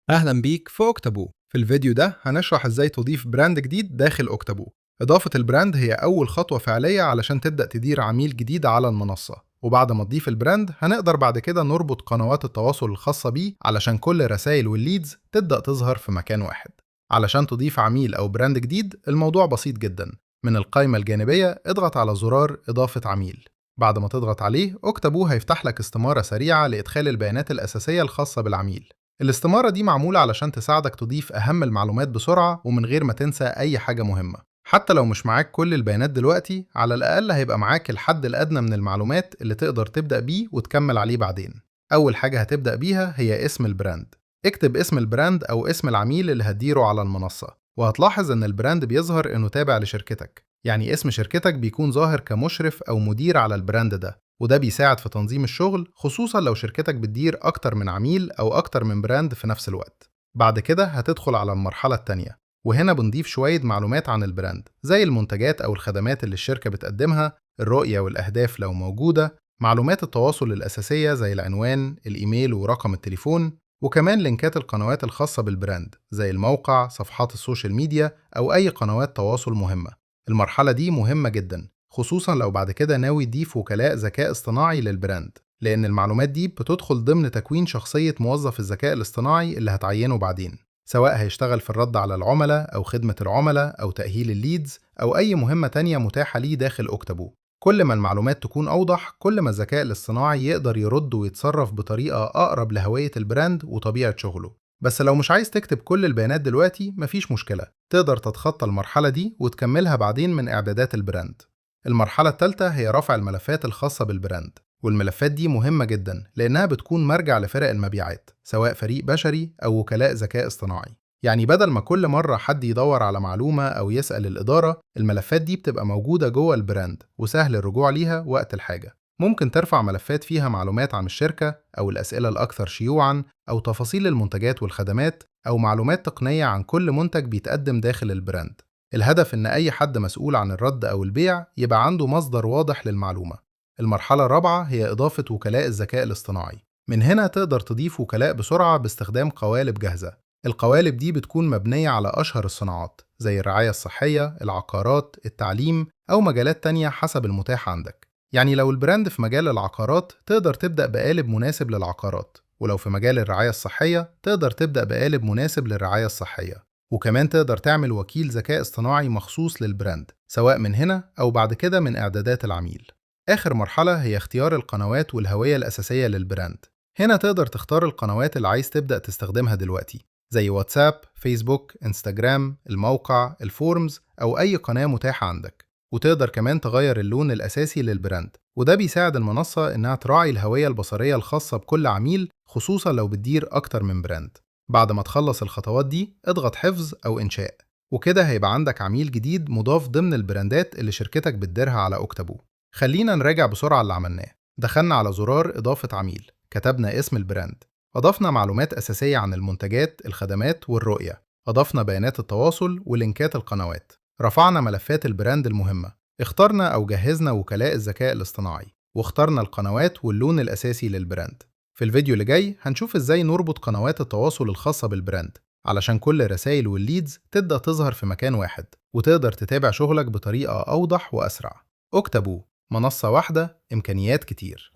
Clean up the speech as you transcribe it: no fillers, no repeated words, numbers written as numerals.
أهلا بيك في أوكتابو. في الفيديو ده هنشرح إزاي تضيف براند جديد داخل أوكتابو. إضافة البراند هي أول خطوة فعلية علشان تبدأ تدير عميل جديد على المنصة، وبعد ما تضيف البراند هنقدر بعد كده نربط قنوات التواصل الخاصة بيه علشان كل الرسائل والليدز تبدأ تظهر في مكان واحد. علشان تضيف عميل أو براند جديد الموضوع بسيط جدا. من القائمة الجانبية اضغط على زرار إضافة عميل. بعد ما تضغط عليه أوكتابو هيفتح لك استمارة سريعة لإدخال البيانات الأساسية الخاصة بالعميل. الاستمارة دي معمولة علشان تساعدك تضيف أهم المعلومات بسرعة ومن غير ما تنسى أي حاجة مهمة. حتى لو مش معاك كل البيانات دلوقتي، على الأقل هيبقى معاك الحد الأدنى من المعلومات اللي تقدر تبدأ بيه وتكمل عليه بعدين. أول حاجة هتبدأ بيها هي اسم البراند. اكتب اسم البراند أو اسم العميل اللي هتديره على المنصة، وهتلاحظ إن البراند بيظهر إنه تابع لشركتك، يعني اسم شركتك بيكون ظاهر كمشرف أو مدير على البراند ده، وده بيساعد في تنظيم الشغل خصوصا لو شركتك بتدير أكتر من عميل أو أكتر من براند في نفس الوقت. بعد كده هتدخل على المرحلة التانية، وهنا بنضيف شوية معلومات عن البراند زي المنتجات أو الخدمات اللي الشركة بتقدمها، الرؤية والأهداف لو موجودة، معلومات التواصل الأساسية زي العنوان، الإيميل ورقم التليفون، وكمان لينكات القنوات الخاصة بالبراند زي الموقع، صفحات السوشيال ميديا أو أي قنوات تواصل مهمة. المرحلة دي مهمة جدا خصوصا لو بعد كده ناوي تضيف وكلاء ذكاء اصطناعي للبراند، لأن المعلومات دي بتدخل ضمن تكوين شخصية موظف الذكاء الاصطناعي اللي هتعينه بعدين، سواء هيشتغل في الرد على العملاء أو خدمة العملاء أو تأهيل الليدز أو أي مهمة تانية متاحة ليه داخل أوكتابو. كل ما المعلومات تكون أوضح، كل ما الذكاء الاصطناعي يقدر يرد ويتصرف بطريقة أقرب لهوية البراند وطبيعة شغله. بس لو مش عايز تكتب كل البيانات دلوقتي مفيش مشكلة، تقدر تتخطى المرحلة دي وتكملها بعدين من إعدادات البراند. المرحلة الثالثة هي رفع الملفات الخاصة بالبراند، والملفات دي مهمة جدا لأنها بتكون مرجع لفرق المبيعات سواء فريق بشري أو وكلاء ذكاء اصطناعي. يعني بدل ما كل مرة حد يدور على معلومة أو يسأل الإدارة، الملفات دي بتبقى موجودة جوه البراند وسهل الرجوع ليها وقت الحاجة. ممكن ترفع ملفات فيها معلومات عن الشركة أو الأسئلة الأكثر شيوعا أو تفاصيل المنتجات والخدمات أو معلومات تقنية عن كل منتج بيتقدم داخل البراند. الهدف إن أي حد مسؤول عن الرد أو البيع يبقى عنده مصدر واضح للمعلومة. المرحلة الرابعة هي إضافة وكلاء الذكاء الاصطناعي. من هنا تقدر تضيف وكلاء بسرعة باستخدام قوالب جاهزة. القوالب دي بتكون مبنية على أشهر الصناعات زي الرعاية الصحية، العقارات، التعليم أو مجالات تانية حسب المتاح عندك. يعني لو البراند في مجال العقارات تقدر تبدأ بقالب مناسب للعقارات، ولو في مجال الرعاية الصحية تقدر تبدأ بقالب مناسب للرعاية الصحية. وكمان تقدر تعمل وكيل ذكاء اصطناعي مخصوص للبراند سواء من هنا أو بعد كده من إعدادات العميل. آخر مرحلة هي اختيار القنوات والهوية الأساسية للبراند. هنا تقدر تختار القنوات اللي عايز تبدأ تستخدمها دلوقتي زي واتساب، فيسبوك، انستجرام، الموقع، الفورمز أو أي قناة متاحة عندك. وتقدر كمان تغير اللون الأساسي للبراند، وده بيساعد المنصة إنها تراعي الهوية البصرية الخاصة بكل عميل خصوصا لو بتدير أكتر من براند. بعد ما تخلص الخطوات دي اضغط حفظ أو إنشاء، وكده هيبقى عندك عميل جديد مضاف ضمن البراندات اللي شركتك بتديرها على أوكتابو. خلينا نراجع بسرعة اللي عملناه. دخلنا على زرار إضافة عميل، كتبنا اسم البراند، أضفنا معلومات أساسية عن المنتجات، الخدمات والرؤية، أضفنا بيانات التواصل ولينكات القنوات، رفعنا ملفات البراند المهمة، اخترنا أو جهزنا وكلاء الذكاء الاصطناعي، واخترنا القنوات واللون الأساسي للبراند. في الفيديو اللي جاي هنشوف ازاي نربط قنوات التواصل الخاصة بالبراند علشان كل الرسائل والليدز تبدأ تظهر في مكان واحد وتقدر تتابع شغلك بطريقة أوضح وأسرع. اكتبوا منصة واحدة، إمكانيات كتير.